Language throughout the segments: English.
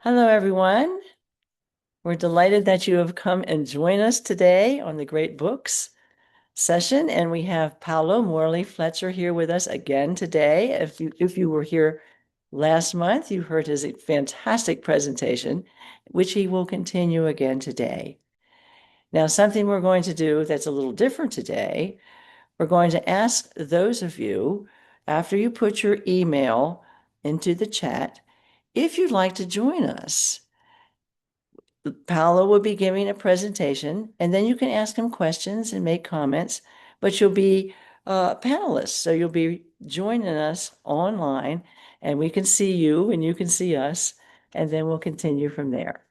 Hello, everyone. We're delighted that you have come and joined us today on the Great Books session. And we have Paolo Morley-Fletcher here with us again today. If you were here last month, you heard his fantastic presentation, which he will continue again today. Now, something we're going to do that's a little different today, we're going to ask those of you, after you put your email into the chat, if you'd like to join us. Paolo will be giving a presentation, and then you can ask him questions and make comments, but you'll be panelists. So you'll be joining us online, and we can see you and you can see us, and then we'll continue from there.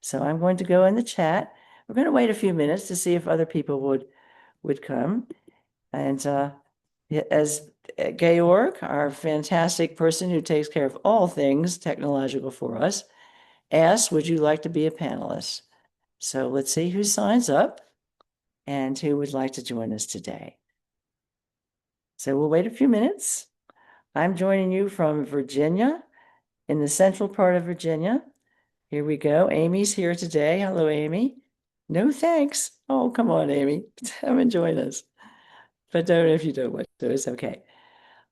So I'm going to go in the chat. We're going to wait a few minutes to see if other people would come. And as Georg, our fantastic person who takes care of all things technological for us, asked, would you like to be a panelist? So let's see who signs up and who would like to join us today. So we'll wait a few minutes. I'm joining you from Virginia, in the central part of Virginia. Here we go. Amy's here today. Hello, Amy. No thanks. Oh, come on, Amy. Come and join us. But don't if you don't want to. It's okay.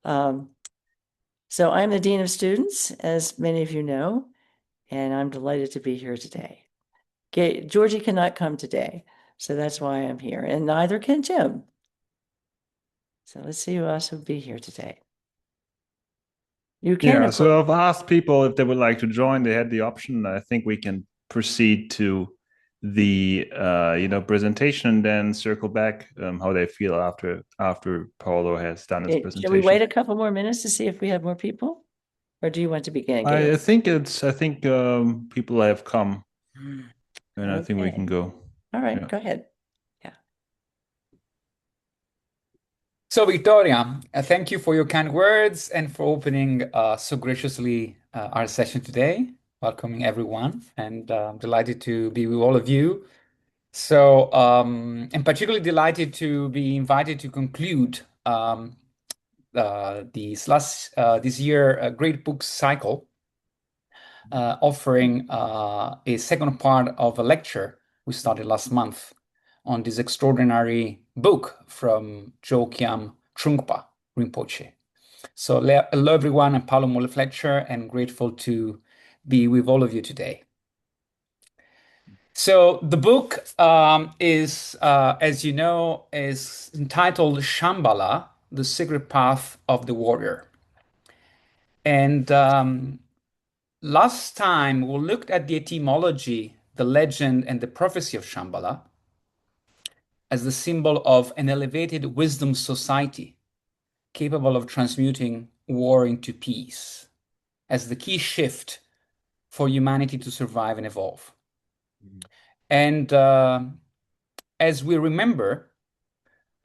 So I'm the Dean of Students, as many of you know, and I'm delighted to be here today. Georgie cannot come today, so that's why I'm here, and neither can Jim. So let's see who else will be here today. You can, Yeah, of course. so I've asked people if they would like to join. They had the option. I think we can proceed to the presentation and then circle back how they feel after Paolo has done his Shall we wait presentation. a couple more minutes to see if we have more people? Or do you want to begin, Gail? I think people have come, and I think we can Okay. go. All right, Yeah. go ahead. Yeah. So, Victoria, thank you for your kind words and for opening so graciously our session today, welcoming everyone, and I'm delighted to be with all of you. So, I'm particularly delighted to be invited to conclude this year Great Books cycle, offering a second part of a lecture we started last month on this extraordinary book from Chögyam Trungpa Rinpoche. So hello everyone, I'm Paolo Morley-Fletcher and grateful to be with all of you today. So the book as you know, is entitled Shambhala, The Secret Path of the Warrior. And last time we looked at the etymology, the legend, and the prophecy of Shambhala as the symbol of an elevated wisdom society capable of transmuting war into peace, as the key shift for humanity to survive and evolve. And as we remember,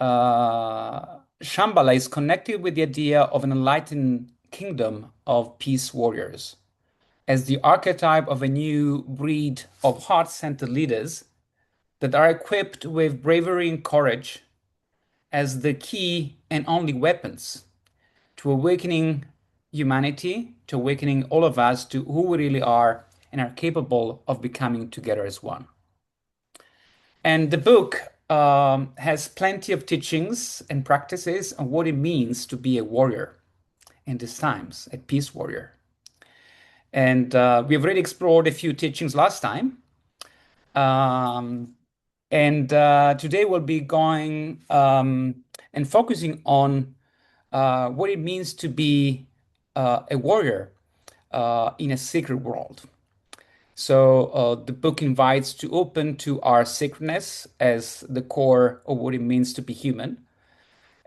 Shambhala is connected with the idea of an enlightened kingdom of peace warriors, as the archetype of a new breed of heart-centered leaders that are equipped with bravery and courage as the key and only weapons to awakening humanity, to awakening all of us to who we really are and are capable of becoming together as one. And the book has plenty of teachings and practices on what it means to be a warrior in these times, a peace warrior. And we've already explored a few teachings last time. And today we'll be going and focusing on what it means to be a warrior in a sacred world. So the book invites to open to our sacredness as the core of what it means to be human,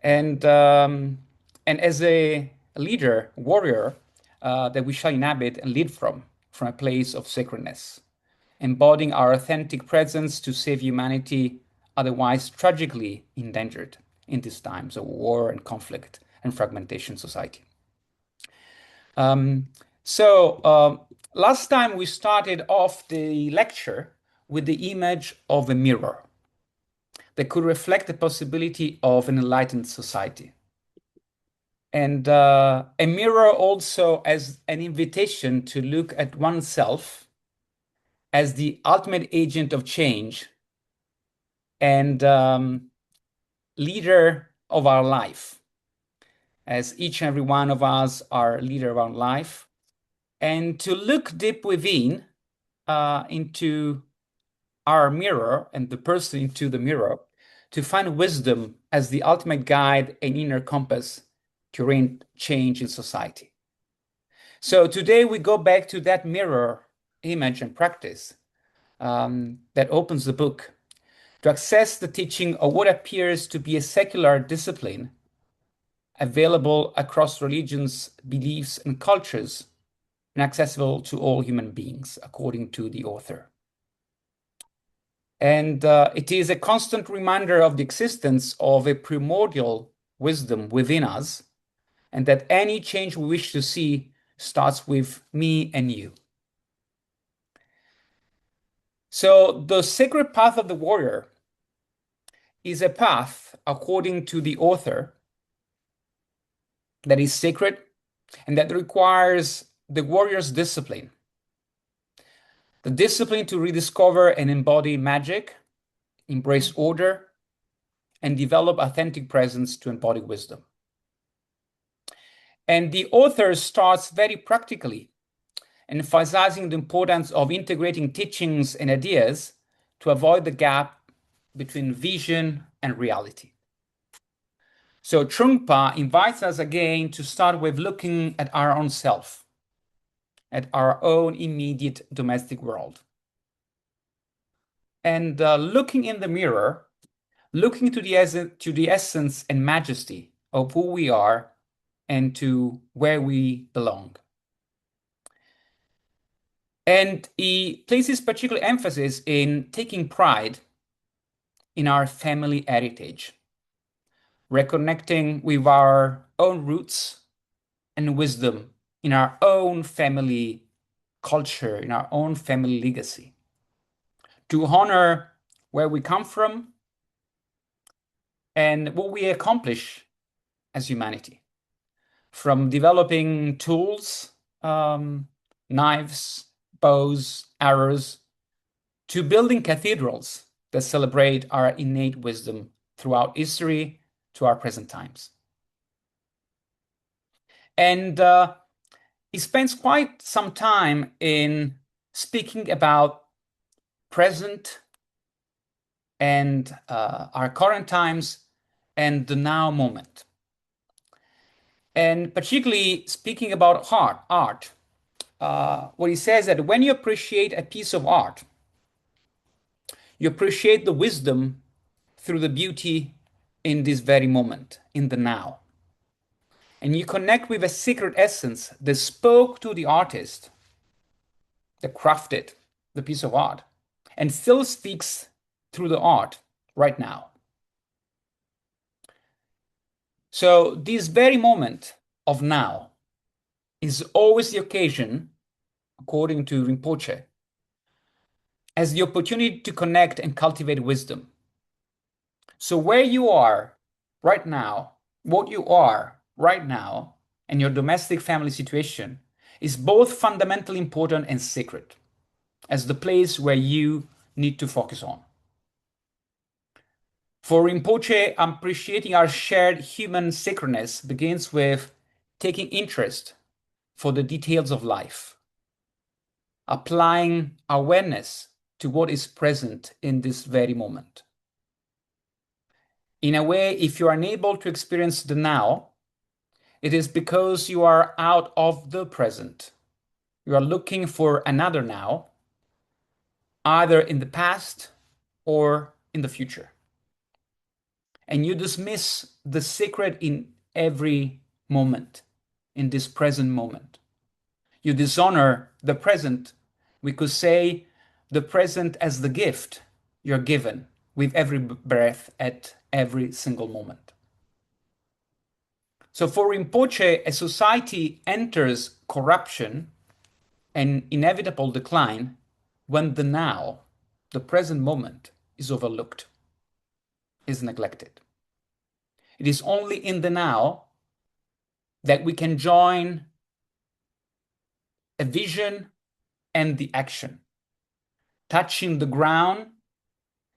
and as a leader, warrior, that we shall inhabit and lead from a place of sacredness, embodying our authentic presence to save humanity, otherwise tragically endangered in these times of war and conflict and fragmentation society. Last time we started off the lecture with the image of a mirror that could reflect the possibility of an enlightened society. And a mirror also as an invitation to look at oneself as the ultimate agent of change and leader of our life, as each and every one of us are leader of our life, and to look deep within into our mirror and the person into the mirror to find wisdom as the ultimate guide and inner compass to bring change in society. So today we go back to that mirror image and practice that opens the book to access the teaching of what appears to be a secular discipline available across religions, beliefs, and cultures, and accessible to all human beings, according to the author. And it is a constant reminder of the existence of a primordial wisdom within us, and that any change we wish to see starts with me and you. So the sacred path of the warrior is a path, according to the author, that is sacred and that requires the warrior's discipline. The discipline to rediscover and embody magic, embrace order, and develop authentic presence to embody wisdom. And the author starts very practically, emphasizing the importance of integrating teachings and ideas to avoid the gap between vision and reality. So Trungpa invites us again to start with looking at our own self, at our own immediate domestic world. And looking in the mirror, looking to the essence and majesty of who we are and to where we belong. And he places particular emphasis in taking pride in our family heritage, reconnecting with our own roots and wisdom in our own family culture, in our own family legacy, to honor where we come from and what we accomplish as humanity, from developing tools, knives, bows, arrows, to building cathedrals that celebrate our innate wisdom throughout history to our present times. And he spends quite some time in speaking about present and our current times and the now moment. And particularly speaking about art, what he says that when you appreciate a piece of art, you appreciate the wisdom through the beauty in this very moment, in the now. And you connect with a secret essence that spoke to the artist that crafted the piece of art and still speaks through the art right now. So this very moment of now is always the occasion, according to Rinpoche, as the opportunity to connect and cultivate wisdom. So where you are right now, what you are right now, and your domestic family situation is both fundamentally important and sacred, as the place where you need to focus on. For Rinpoche, appreciating our shared human sacredness begins with taking interest for the details of life, applying awareness to what is present in this very moment. In a way, if you are unable to experience the now, it is because you are out of the present. You are looking for another now, either in the past or in the future. And you dismiss the sacred in every moment, in this present moment. You dishonor the present. We could say the present as the gift you're given with every breath at every single moment. So for Rinpoche, a society enters corruption and inevitable decline when the now, the present moment, is overlooked, is neglected. It is only in the now that we can join a vision and the action, touching the ground,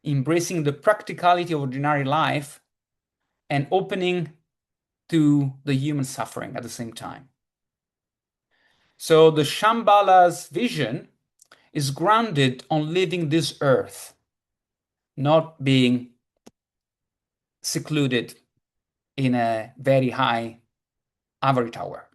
embracing the practicality of ordinary life, and opening to the human suffering at the same time. So the Shambhala's vision is grounded on living this earth, not being secluded in a very high ivory tower.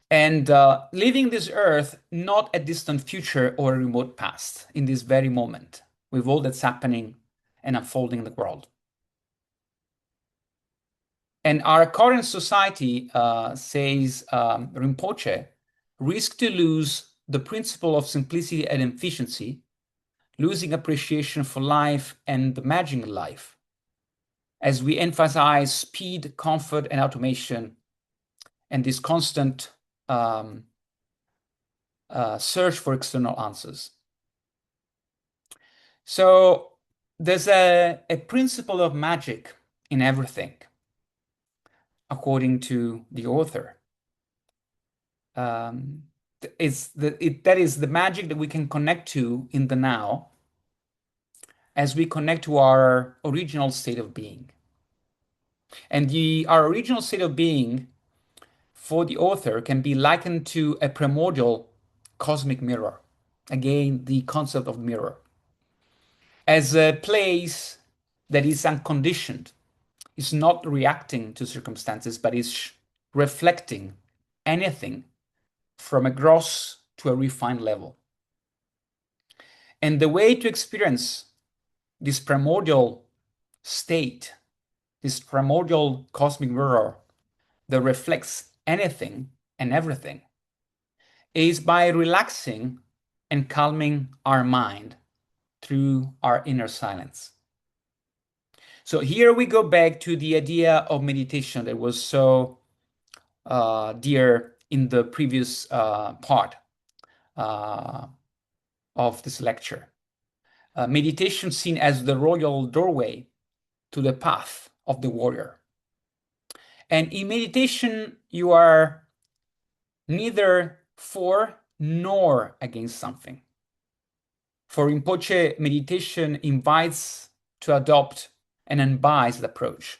And living this earth, not a distant future or a remote past, in this very moment, with all that's happening and unfolding in the world. And our current society, says Rinpoche, risk to lose the principle of simplicity and efficiency, losing appreciation for life and the magic in life, as we emphasize speed, comfort, and automation, and this constant search for external answers. So there's a principle of magic in everything, according to the author. That is the magic that we can connect to in the now as we connect to our original state of being. And our original state of being for the author can be likened to a primordial cosmic mirror. Again, the concept of mirror. As a place that is unconditioned, is not reacting to circumstances, but is reflecting anything from a gross to a refined level. And the way to experience this primordial state, this primordial cosmic mirror that reflects anything and everything, is by relaxing and calming our mind through our inner silence. So here we go back to the idea of meditation that was so dear in the previous part of this lecture. Meditation seen as the royal doorway to the path of the warrior. And in meditation, you are neither for nor against something. For Rinpoche, meditation invites to adopt an unbiased approach,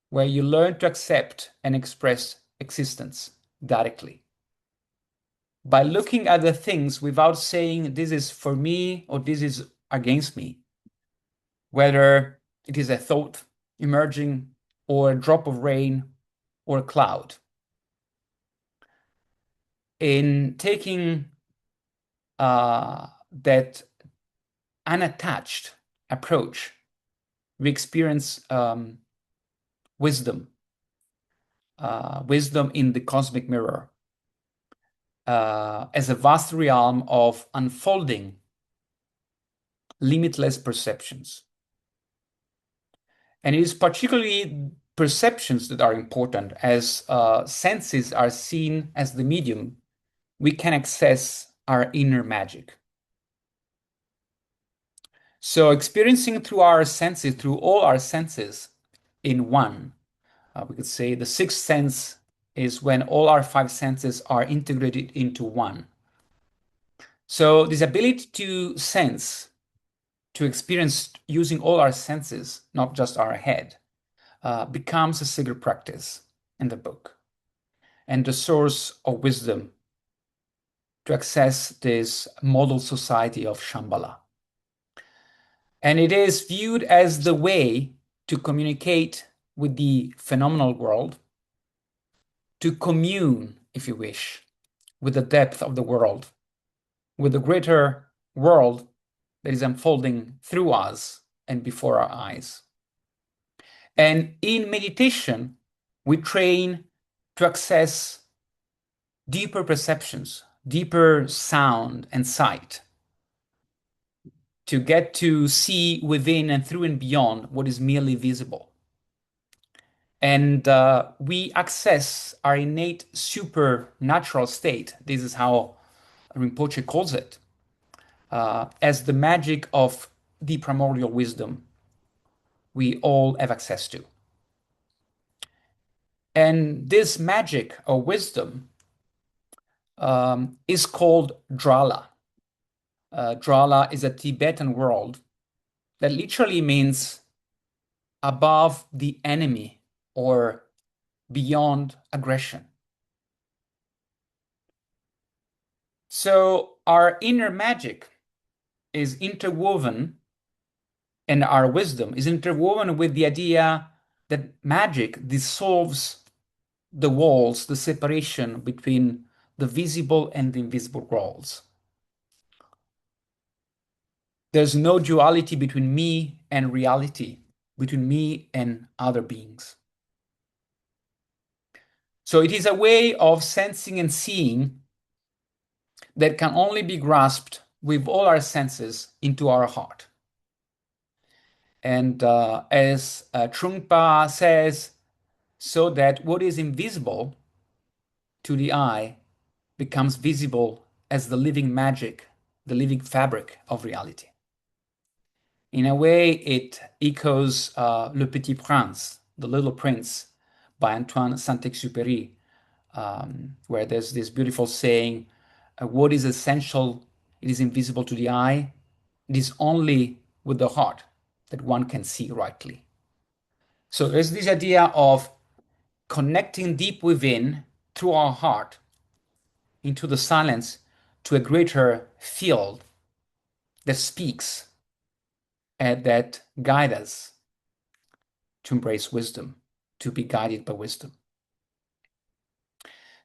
where you learn to accept and express existence directly. By looking at the things without saying this is for me or this is against me, whether it is a thought emerging or a drop of rain or a cloud. In taking that unattached approach, we experience wisdom in the cosmic mirror, as a vast realm of unfolding limitless perceptions. And it is particularly perceptions that are important, as senses are seen as the medium we can access our inner magic. So experiencing through our senses, through all our senses in one, we could say the sixth sense is when all our five senses are integrated into one. So this ability to sense, to experience using all our senses, not just our head, becomes a sacred practice in the book and the source of wisdom to access this model society of Shambhala. And it is viewed as the way to communicate with the phenomenal world, to commune, if you wish, with the depth of the world, with the greater world that is unfolding through us and before our eyes. And in meditation, we train to access deeper perceptions, deeper sound and sight, to get to see within and through and beyond what is merely visible. And we access our innate supernatural state. This is how Rinpoche calls it, as the magic of the primordial wisdom we all have access to. And this magic or wisdom is called Drala. Drala is a Tibetan word that literally means above the enemy or beyond aggression. So our inner magic is interwoven, and our wisdom is interwoven with the idea that magic dissolves the walls, the separation between the visible and the invisible worlds. There's no duality between me and reality, between me and other beings. So it is a way of sensing and seeing that can only be grasped with all our senses into our heart. And as Trungpa says, so that what is invisible to the eye becomes visible as the living magic, the living fabric of reality. In a way, it echoes Le Petit Prince, The Little Prince, by Antoine Saint-Exupéry, where there's this beautiful saying, what is essential, it is invisible to the eye, it is only with the heart that one can see rightly. So there's this idea of connecting deep within through our heart into the silence to a greater field that speaks and that guides us to embrace wisdom, to be guided by wisdom.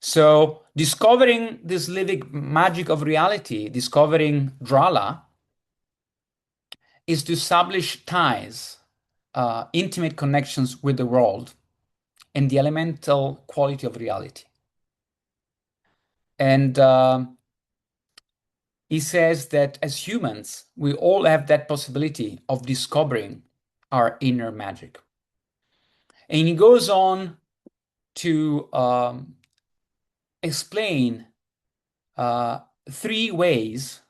So discovering this living magic of reality, discovering Drala, is to establish ties, intimate connections with the world and the elemental quality of reality. And he says that as humans, we all have that possibility of discovering our inner magic. And he goes on to explain 3 ways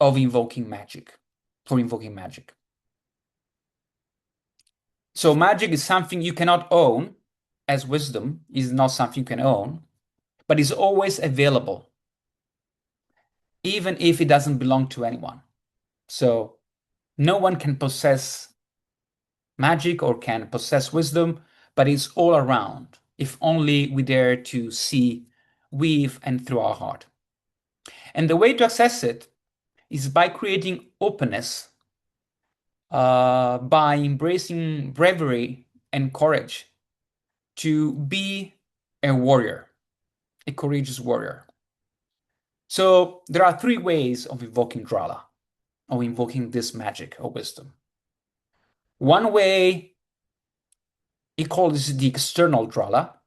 of invoking magic, for invoking magic. So magic is something you cannot own, as wisdom is not something you can own, but is always available, even if it doesn't belong to anyone. So no one can possess magic or can possess wisdom, but it's all around, if only we dare to see with and through our heart. And the way to access it is by creating openness, by embracing bravery and courage to be a warrior, a courageous warrior. So there are 3 ways of invoking Drala, of invoking this magic or wisdom. One way, he calls the external Drala.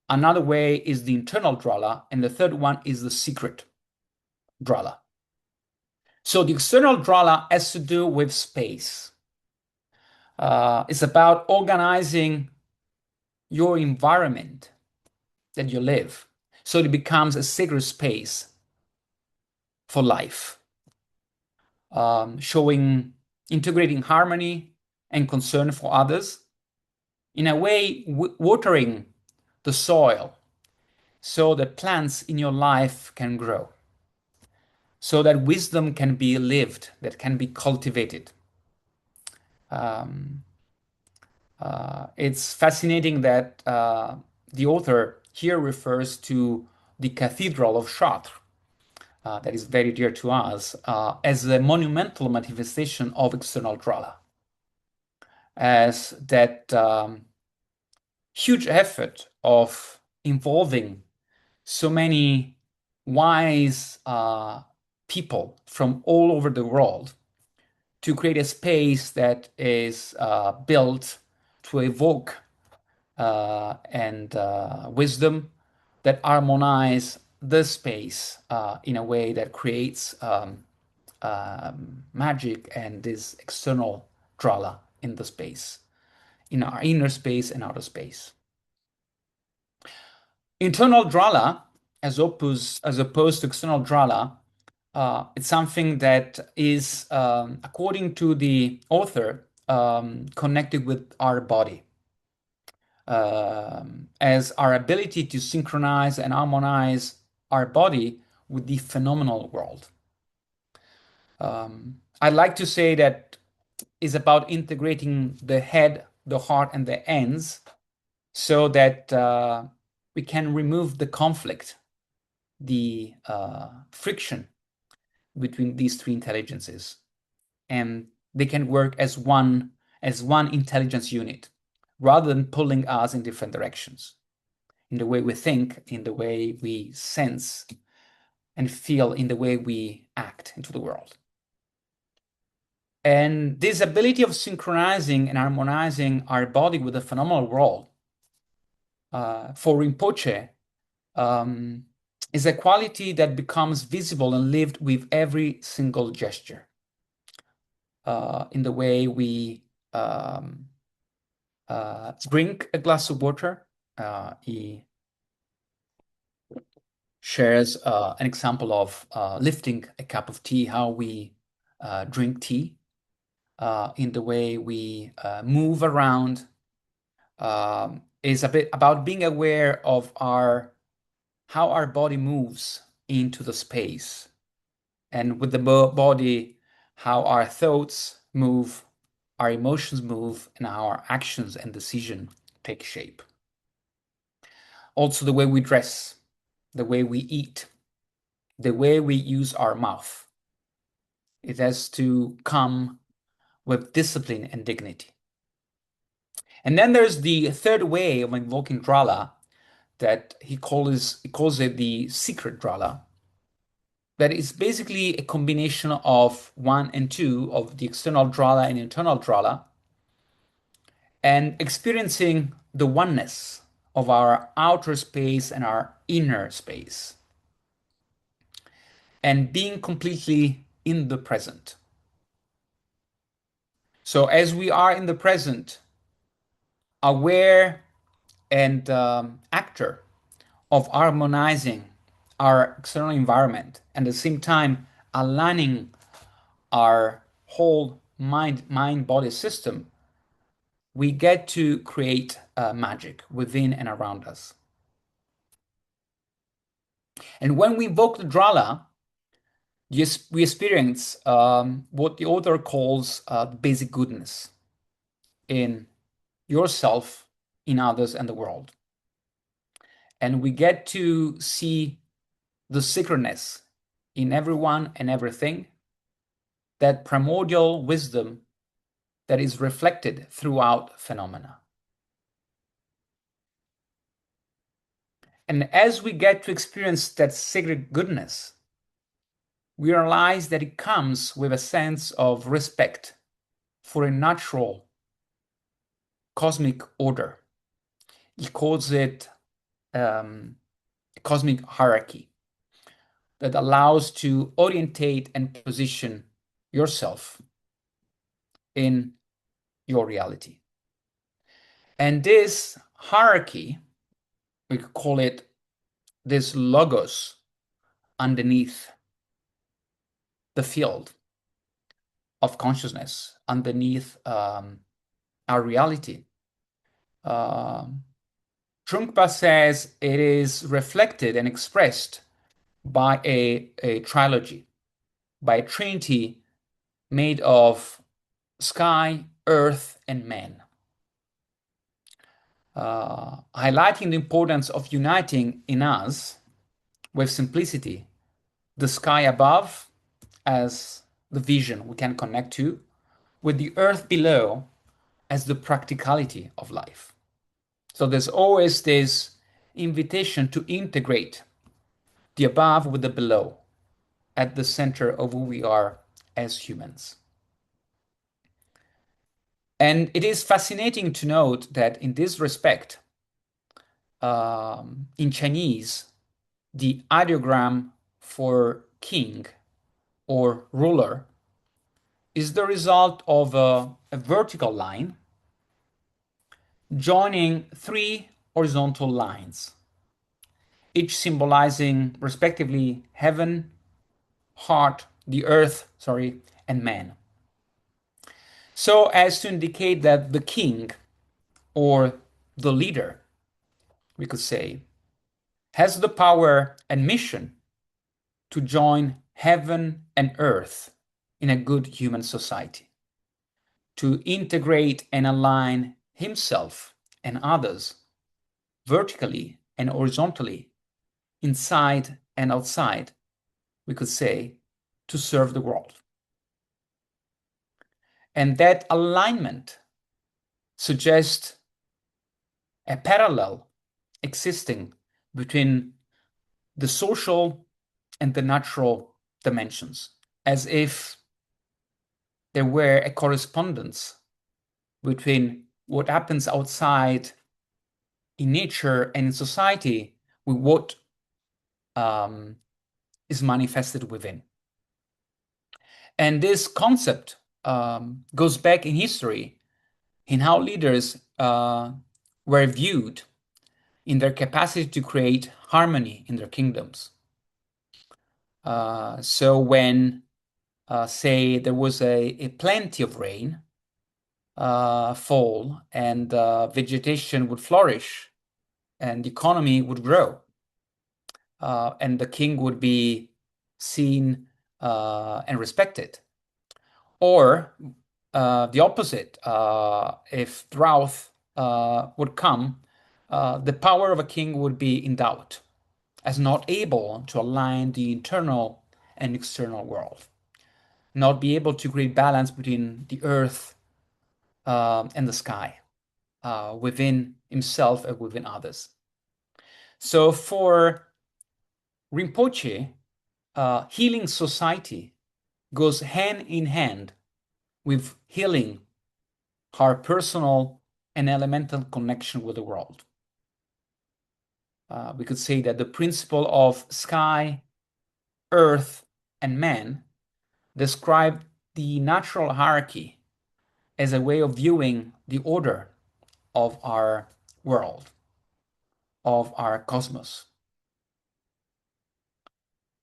Another way is the internal Drala. And the third one is the secret Drala. So the external Drala has to do with space. It's about organizing your environment that you live so it becomes a sacred space for life, integrating harmony and concern for others, in a way watering the soil so that plants in your life can grow, so that wisdom can be lived, that can be cultivated. It's fascinating that the author here refers to the Cathedral of Chartres, that is very dear to us, as a monumental manifestation of external Drala, as that huge effort of involving so many wise people from all over the world to create a space that is built to evoke and wisdom that harmonize the space in a way that creates magic and this external Drala in the space, in our inner space and outer space. Internal Drala, as opposed to external Drala, it's something that is, according to the author, connected with our body. as our ability to synchronize and harmonize our body with the phenomenal world. I'd like to say that is about integrating the head, the heart, and the ends so that we can remove the conflict, the friction between these three intelligences, and they can work as one intelligence unit rather than pulling us in different directions in the way we think, in the way we sense and feel, in the way we act into the world. And this ability of synchronizing and harmonizing our body with the phenomenal world for Rinpoche is a quality that becomes visible and lived with every single gesture. In the way we drink a glass of water, he shares an example of lifting a cup of tea, how we drink tea, in the way we move around, is a bit about being aware of how our body moves into the space, and with the body, how our thoughts move, our emotions move, and how our actions and decisions take shape. Also, the way we dress, the way we eat, the way we use our mouth. It has to come with discipline and dignity. And then there's the third way of invoking Drala that he calls it the secret Drala. That is basically a combination of 1 and 2 of the external Drala and internal Drala, and experiencing the oneness of our outer space and our inner space, and being completely in the present. So as we are in the present, aware and actor of harmonizing our external environment, and at the same time aligning our whole mind-body system, we get to create magic within and around us. And when we invoke the Drala, we experience what the author calls basic goodness in yourself, in others, and the world. And we get to see the sacredness in everyone and everything, that primordial wisdom that is reflected throughout phenomena. And as we get to experience that sacred goodness, we realize that it comes with a sense of respect for a natural cosmic order. He calls it a cosmic hierarchy that allows to orientate and position yourself in your reality. And this hierarchy, we could call it this logos underneath the field of consciousness, underneath our reality. Trungpa says it is reflected and expressed by a trilogy, by a trinity made of sky, earth, and man. Highlighting the importance of uniting in us with simplicity, the sky above as the vision we can connect to, with the earth below as the practicality of life. So there's always this invitation to integrate the above with the below at the center of who we are as humans. And it is fascinating to note that in this respect, in Chinese, the ideogram for king or ruler is the result of a vertical line joining 3 horizontal lines, each symbolizing respectively heaven, heart, the earth, and man. So as to indicate that the king or the leader, we could say, has the power and mission to join heaven and earth in a good human society, to integrate and align himself and others vertically and horizontally, inside and outside, we could say, to serve the world. And that alignment suggests a parallel existing between the social and the natural dimensions, as if there were a correspondence between what happens outside in nature and in society with what is manifested within. And this concept goes back in history in how leaders were viewed in their capacity to create harmony in their kingdoms. So when, say, there was a plenty of rain fall and vegetation would flourish and the economy would grow, and the king would be seen and respected. Or the opposite, if drought would come, the power of a king would be in doubt, as not able to align the internal and external world, not be able to create balance between the earth and the sky, within himself and within others. So for Rinpoche, healing society goes hand in hand with healing our personal and elemental connection with the world. We could say that the principle of sky, earth, and man describe the natural hierarchy as a way of viewing the order of our world, of our cosmos.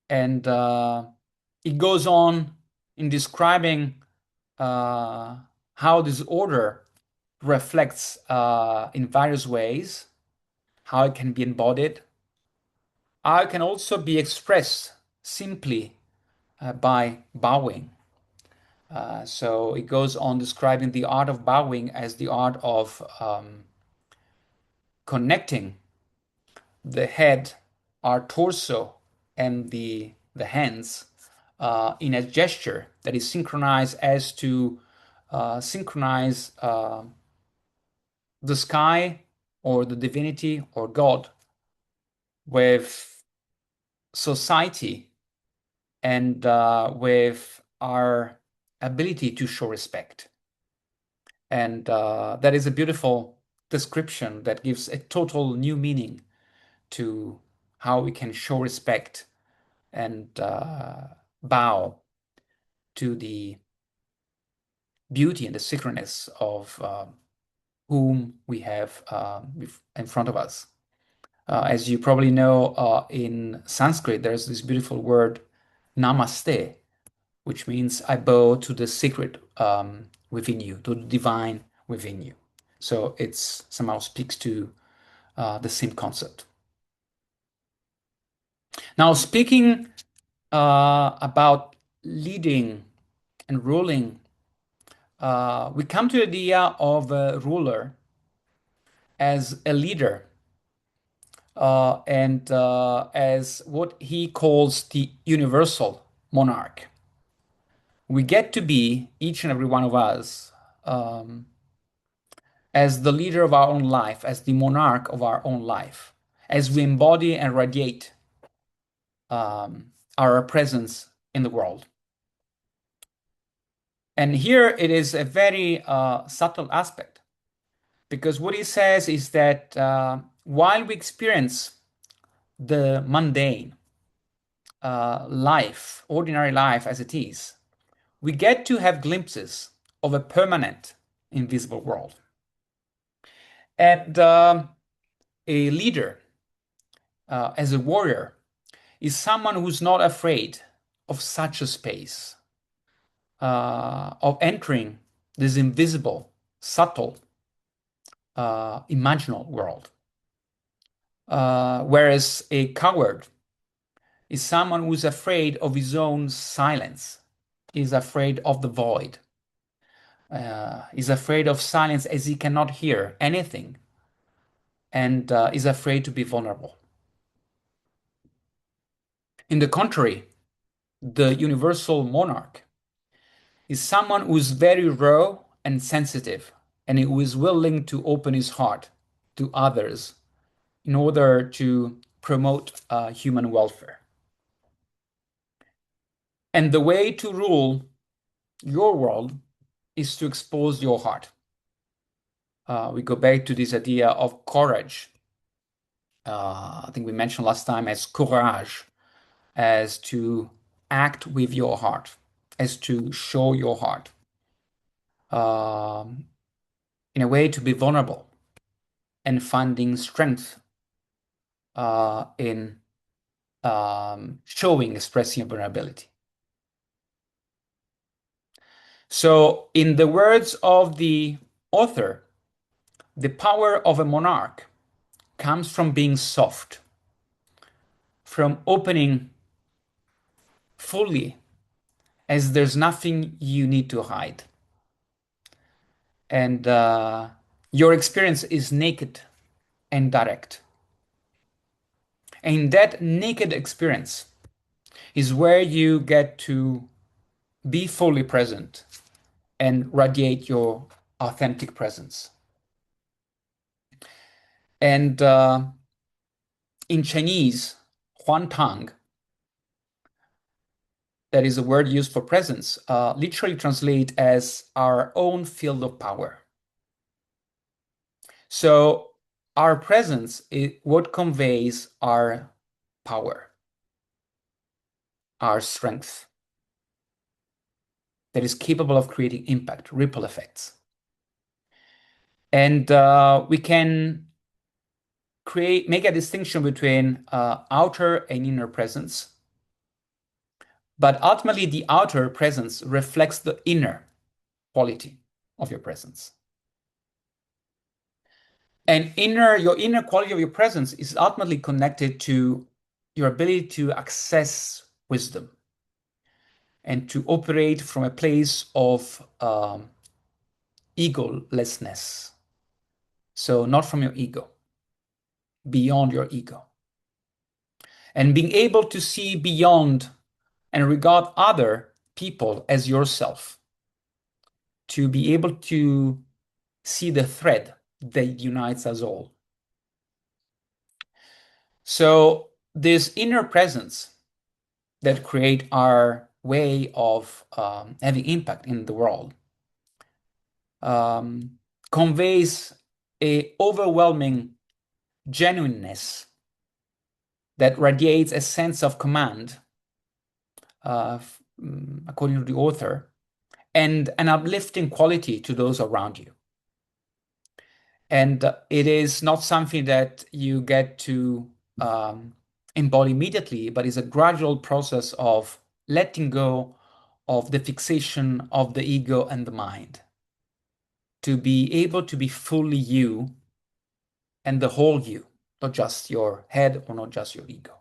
And it goes on in describing how this order reflects in various ways, how it can be embodied, how it can also be expressed simply by bowing. So it goes on describing the art of bowing as the art of connecting the head, our torso, and the hands in a gesture that is synchronized as to synchronize the sky or the divinity or God with society and with our ability to show respect. And that is a beautiful description that gives a total new meaning to how we can show respect and bow to the beauty and the sacredness of whom we have in front of us. As you probably know, in Sanskrit, there's this beautiful word, namaste, which means I bow to the sacred within you, to the divine within you. So it's somehow speaks to the same concept. Now, speaking about leading and ruling, we come to the idea of a ruler as a leader and as what he calls the universal monarch. We get to be, each and every one of us, as the leader of our own life, as the monarch of our own life, as we embody and radiate our presence in the world. And here it is a very subtle aspect, because what he says is that while we experience the mundane life, ordinary life as it is, we get to have glimpses of a permanent invisible world. And a leader, as a warrior, is someone who's not afraid of such a space, of entering this invisible, subtle imaginal world. Whereas a coward is someone who's afraid of his own silence, is afraid of the void, is afraid of silence as he cannot hear anything, and is afraid to be vulnerable. In the contrary, the universal monarch is someone who's very raw and sensitive, and who is willing to open his heart to others in order to promote human welfare. And the way to rule your world is to expose your heart. We go back to this idea of courage. I think we mentioned last time as courage, as to act with your heart, as to show your heart. In a way to be vulnerable and finding strength in showing, expressing your vulnerability. So, in the words of the author, the power of a monarch comes from being soft, from opening fully, as there's nothing you need to hide. And your experience is naked and direct. And that naked experience is where you get to be fully present and radiate your authentic presence. And in Chinese, Huan Tang, that is a word used for presence, literally translate as our own field of power. So our presence is what conveys our power, our strength, that is capable of creating impact, ripple effects. And we can make a distinction between outer and inner presence. But ultimately, the outer presence reflects the inner quality of your presence. And your inner quality of your presence is ultimately connected to your ability to access wisdom and to operate from a place of egolessness. So not from your ego, beyond your ego. And being able to see beyond and regard other people as yourself. To be able to see the thread that unites us all. So this inner presence that create our way of having impact in the world conveys a overwhelming genuineness that radiates a sense of command, according to the author, and an uplifting quality to those around you. And it is not something that you get to embody immediately, but it's a gradual process of letting go of the fixation of the ego and the mind, to be able to be fully you and the whole you, not just your head or not just your ego.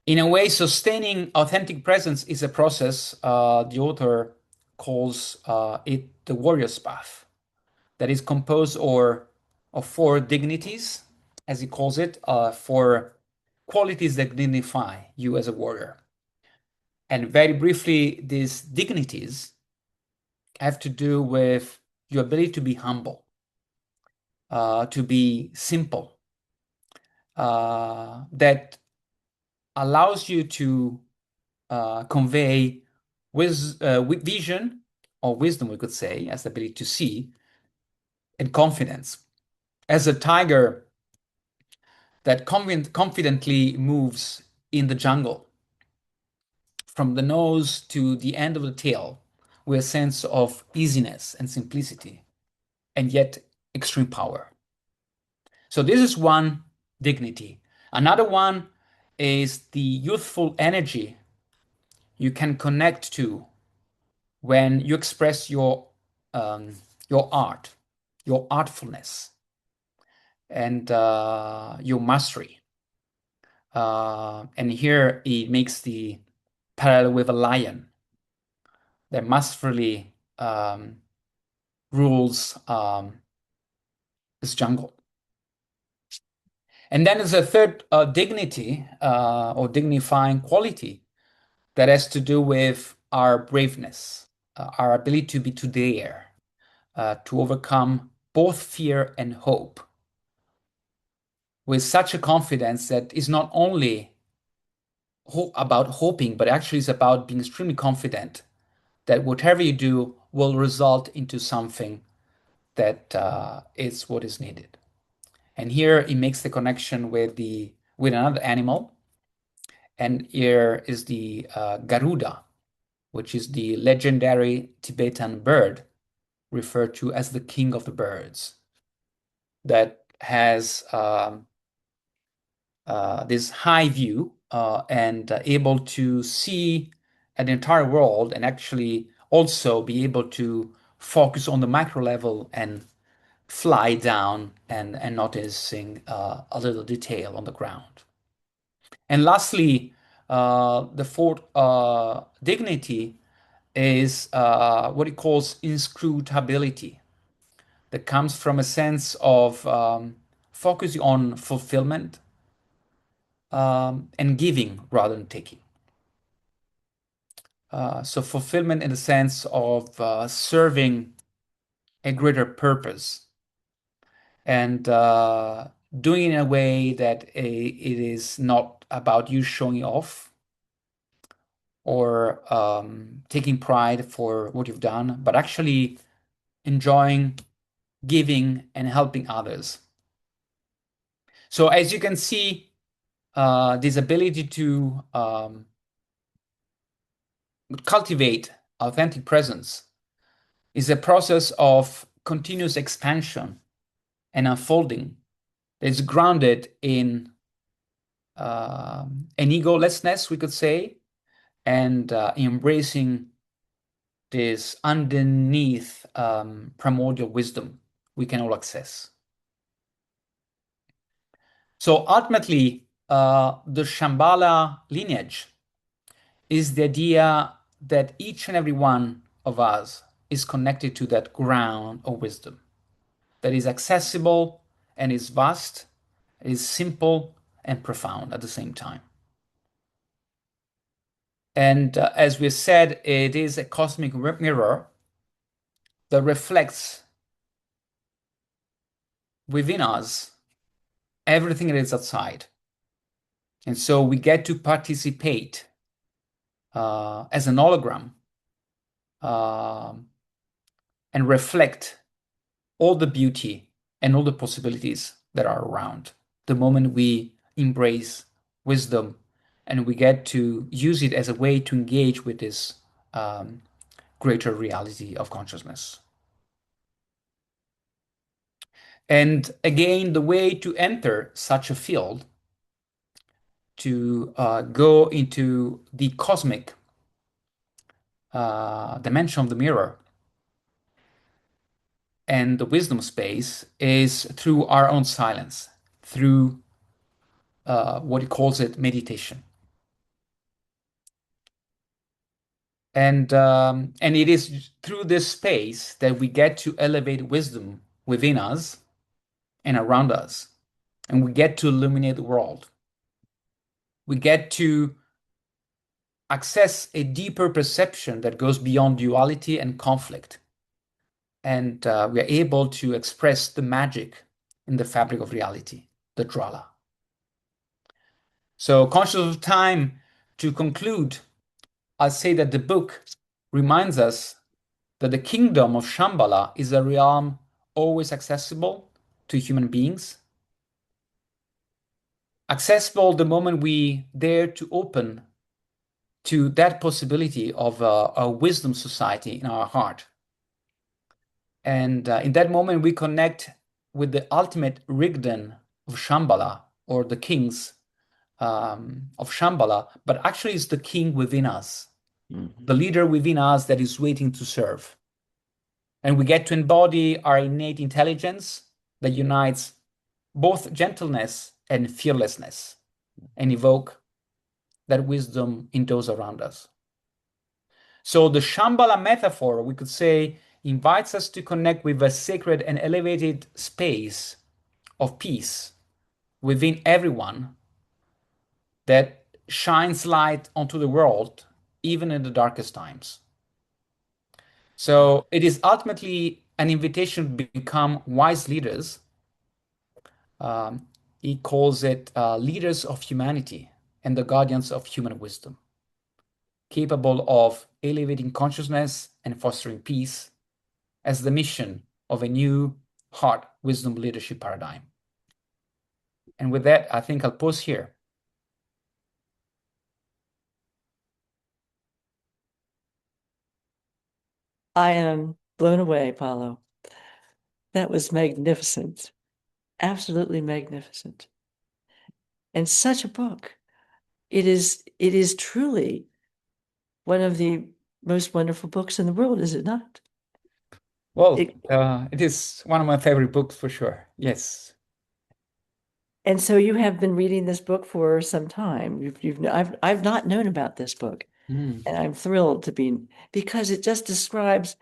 In a way, sustaining authentic presence is a process the author calls it the warrior's path, that is composed of four dignities, as he calls it, four qualities that dignify you as a warrior. And very briefly, these dignities have to do with your ability to be humble, to be simple, that allows you to convey with vision or wisdom, we could say, as the ability to see, and confidence. As a tiger that confidently moves in the jungle, from the nose to the end of the tail, with a sense of easiness and simplicity, and yet extreme power. So this is one dignity. Another one is the youthful energy you can connect to when you express your your art, your artfulness, and your mastery. And here it makes the parallel with a lion that masterfully rules this jungle. And then there's a third dignity or dignifying quality that has to do with our braveness, our ability to dare, to overcome both fear and hope with such a confidence that is not only about hoping, but actually is about being extremely confident that whatever you do will result into something that is what is needed. And here it makes the connection with another animal, and here is the Garuda, which is the legendary Tibetan bird referred to as the king of the birds, that has this high view and able to see an entire world and actually also be able to focus on the micro level and fly down and noticing a little detail on the ground. And lastly, the fourth dignity is what he calls inscrutability, that comes from a sense of focusing on fulfillment and giving rather than taking. So fulfillment in the sense of serving a greater purpose and doing it in a way that it is not about you showing off or taking pride for what you've done, but actually enjoying giving and helping others. So as you can see, this ability to cultivate authentic presence is a process of continuous expansion and unfolding that is grounded in an egolessness, we could say, and embracing this underneath primordial wisdom we can all access. So ultimately, the Shambhala lineage is the idea that each and every one of us is connected to that ground of wisdom that is accessible and is vast, is simple and profound at the same time. And as we said, it is a cosmic mirror that reflects within us everything that is outside. And so we get to participate as an hologram and reflect all the beauty and all the possibilities that are around the moment we embrace wisdom and we get to use it as a way to engage with this greater reality of consciousness. And again, the way to enter such a field, to go into the cosmic dimension of the mirror and the wisdom space, is through our own silence, through what he calls it meditation. And it is through this space that we get to elevate wisdom within us and around us, and we get to illuminate the world. We get to access a deeper perception that goes beyond duality and conflict. And we are able to express the magic in the fabric of reality, the Drala. So, conscious of time, to conclude, I'll say that the book reminds us that the kingdom of Shambhala is a realm always accessible to human beings, accessible the moment we dare to open to that possibility of a wisdom society in our heart. And in that moment, we connect with the ultimate rigden of Shambhala, or the kings of Shambhala, but actually it's the king within us, the leader within us that is waiting to serve. And we get to embody our innate intelligence that unites both gentleness and fearlessness and evoke that wisdom in those around us. So the Shambhala metaphor, we could say, invites us to connect with a sacred and elevated space of peace within everyone that shines light onto the world, even in the darkest times. So it is ultimately an invitation to become wise leaders. He calls it leaders of humanity and the guardians of human wisdom, capable of elevating consciousness and fostering peace as the mission of a new heart wisdom leadership paradigm. And with that, I think I'll pause here. I am blown away, Paolo. That was magnificent. Absolutely magnificent. And such a book. It is truly one of the most wonderful books in the world, is it not? Well, It, it is one of my favorite books for sure. Yes. and so you have been reading this book for some time. I've not known about this book, Mm. and I'm thrilled to be, because it just describes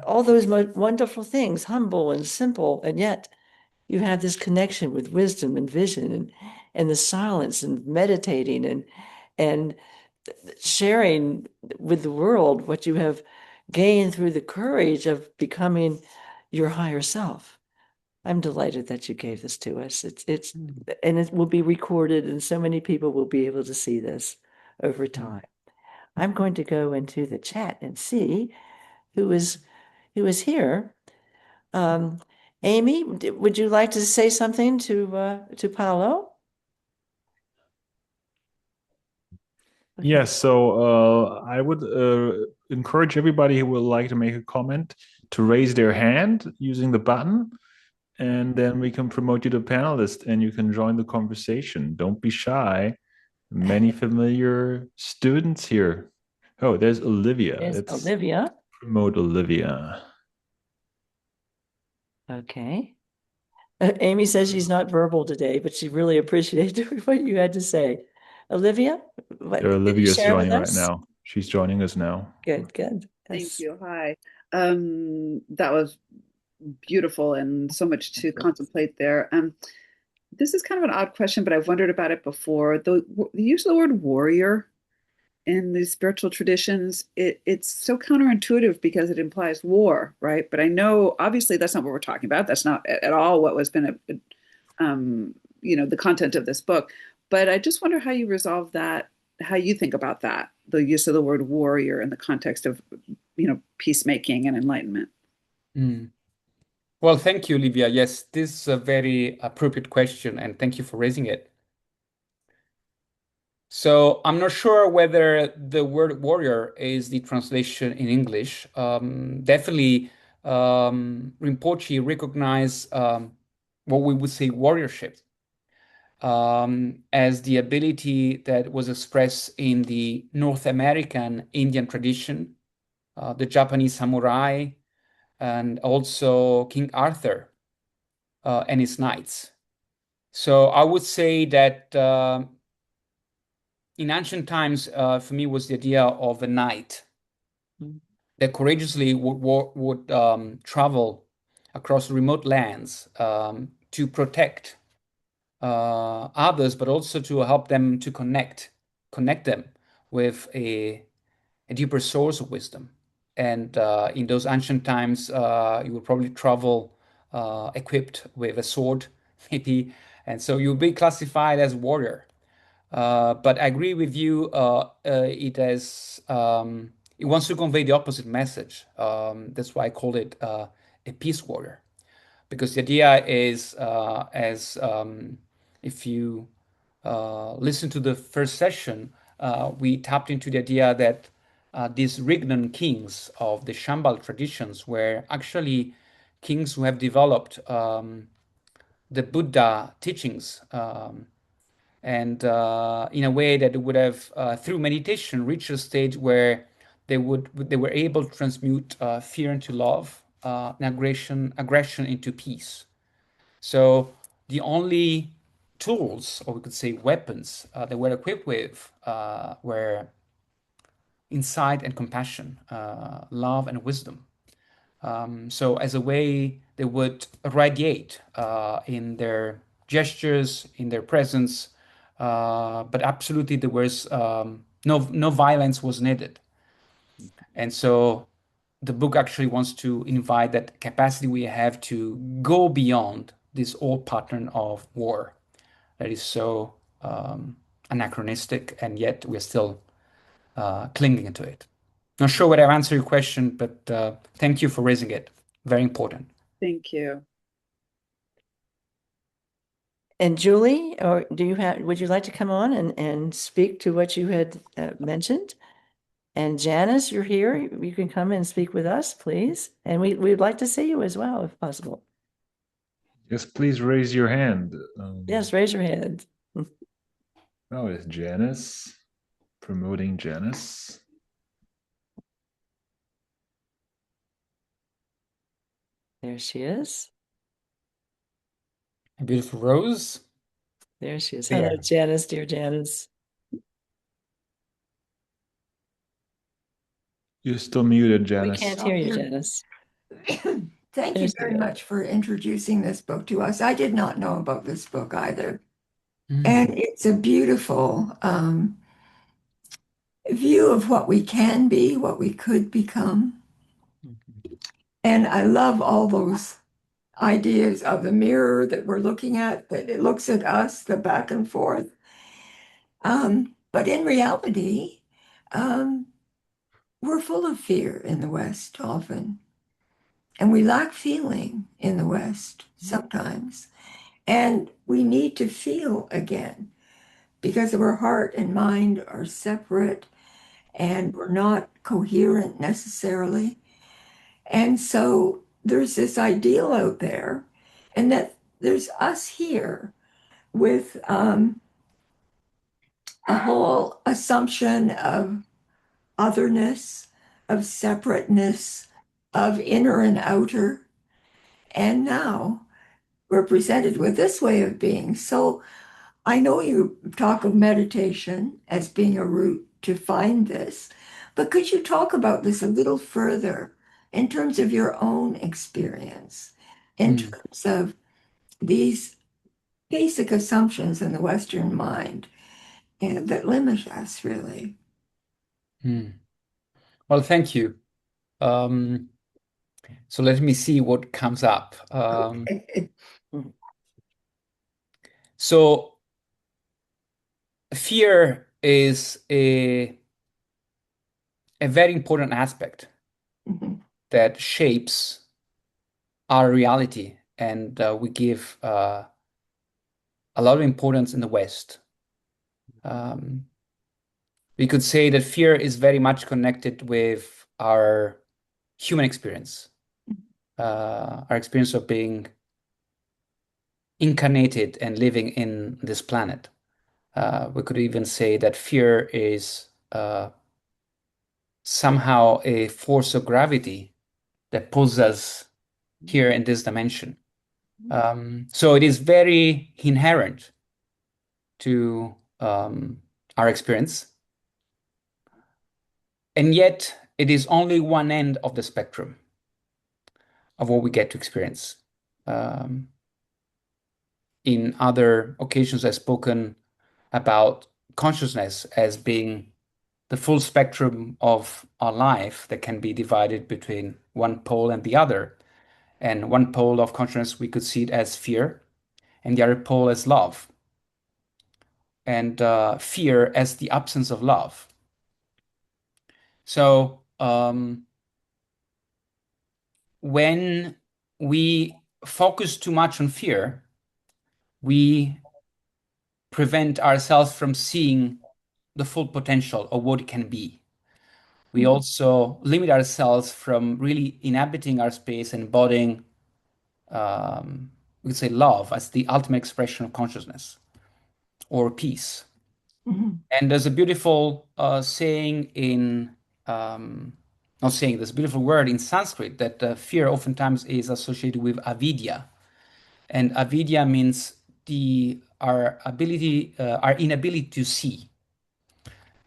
all those wonderful things, humble and simple, and yet you have this connection with wisdom and vision and the silence and meditating and sharing with the world what you have gained through the courage of becoming your higher self. I'm delighted that you gave this to us. It's and it will be recorded, and so many people will be able to see this over time. I'm going to go into the chat and see who is here. Amy, would you like to say something to Paolo? Yes, so I would encourage everybody who would like to make a comment to raise their hand using the button, and then we can promote you to panelist and you can join the conversation. Don't be shy. Many familiar students here. Oh, there's Olivia. There's Let's Olivia. promote Olivia. Okay. Amy says she's not verbal today, but she really appreciated what you had to say. Olivia, what did you Olivia's share with joining right us? now. She's joining us now. Good, good. Thank Yes. you. Hi. That was beautiful and so much to contemplate there. This is kind of an odd question, but I've wondered about it before. The use of the word warrior in these spiritual traditions, it's so counterintuitive because it implies war, right? But I know obviously that's not what we're talking about. That's not at all what was been the content of this book. But I just wonder how you resolve that, how you think about that, the use of the word warrior in the context of, peacemaking and enlightenment. Mm. Well, thank you, Olivia. Yes, this is a very appropriate question, and thank you for raising it. So I'm not sure whether the word warrior is the translation in English. Definitely, Rinpoche recognized what we would say warriorship as the ability that was expressed in the North American Indian tradition, the Japanese samurai, and also King Arthur and his knights. So I would say that in ancient times, for me, was the idea of a knight that courageously would travel across remote lands to protect others, but also to help them to connect them with a deeper source of wisdom. And in those ancient times, you would probably travel equipped with a sword, maybe, and so you'll be classified as warrior. But I agree with you. It wants to convey the opposite message. That's why I call it a peace warrior, because the idea is, as if you listen to the first session, we tapped into the idea that these Rignan kings of the Shambhala traditions were actually kings who have developed the Buddha teachings and in a way that would have, through meditation, reached a stage where they were able to transmute fear into love an aggression into peace. So the only tools, or we could say weapons, they were equipped with were insight and compassion, love and wisdom. So as a way, they would radiate in their gestures, in their presence, but absolutely there was no violence was needed. And so the book actually wants to invite that capacity we have to go beyond this old pattern of war that is so anachronistic, and yet we're still clinging to it. Not sure whether I've answered your question, but thank you for raising it. Very important. Thank you. And Julie, or would you like to come on and speak to what you had mentioned? And Janice, you're here. You can come and speak with us, please. And we'd like to see you as well, if possible. Yes, please raise your hand. Yes, raise your hand. Oh, it's Janice. Promoting Janice. There she is. A beautiful rose. There she is. There. Hello, Janice, dear Janice. You're still muted, We Janice. can't hear you, Janice. Thank you very much for introducing this book to us. I did not know about this book either. And it's a beautiful view of what we can be, what we could become. And I love all those ideas of the mirror that we're looking at, that it looks at us, the back and forth. But in reality, we're full of fear in the West often. And we lack feeling in the West sometimes. And we need to feel again because our heart and mind are separate and we're not coherent necessarily. And so there's this ideal out there, and that there's us here with a whole assumption of otherness, of separateness, of inner and outer. And now we're presented with this way of being. So I know you talk of meditation as being a route to find this, but could you talk about this a little further in terms of your own experience, in terms of these basic assumptions in the Western mind that limit us, really? Well, thank you. So let me see what comes up. So fear is a very important aspect that shapes our reality, and we give a lot of importance in the West. We could say that fear is very much connected with our human experience, our experience of being incarnated and living in this planet. We could even say that fear is somehow a force of gravity that pulls us here in this dimension. So it is very inherent to our experience. And yet it is only one end of the spectrum of what we get to experience. In other occasions, I've spoken about consciousness as being the full spectrum of our life that can be divided between one pole and the other. And one pole of consciousness, we could see it as fear, and the other pole as love. And fear as the absence of love. So when we focus too much on fear, we prevent ourselves from seeing the full potential of what it can be. We also limit ourselves from really inhabiting our space and embodying, we could say, love as the ultimate expression of consciousness or peace. And there's a beautiful saying in not saying this beautiful word in Sanskrit that fear oftentimes is associated with avidya. And avidya means our inability to see.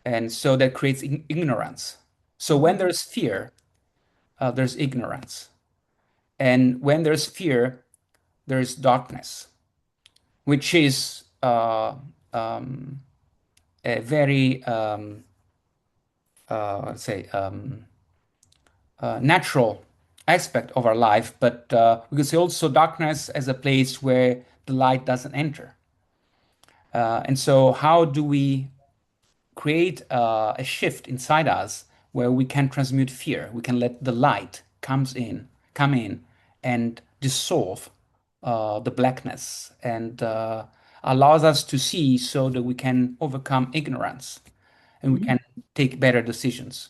And so that creates ignorance. So when there's fear, there's ignorance. And when there's fear, there's darkness, which is a very, let's say, natural aspect of our life. But we could say also darkness as a place where the light doesn't enter. And so, how do we create a shift inside us where we can transmute fear? We can let the light come in, and dissolve the blackness, and allows us to see so that we can overcome ignorance and we can take better decisions.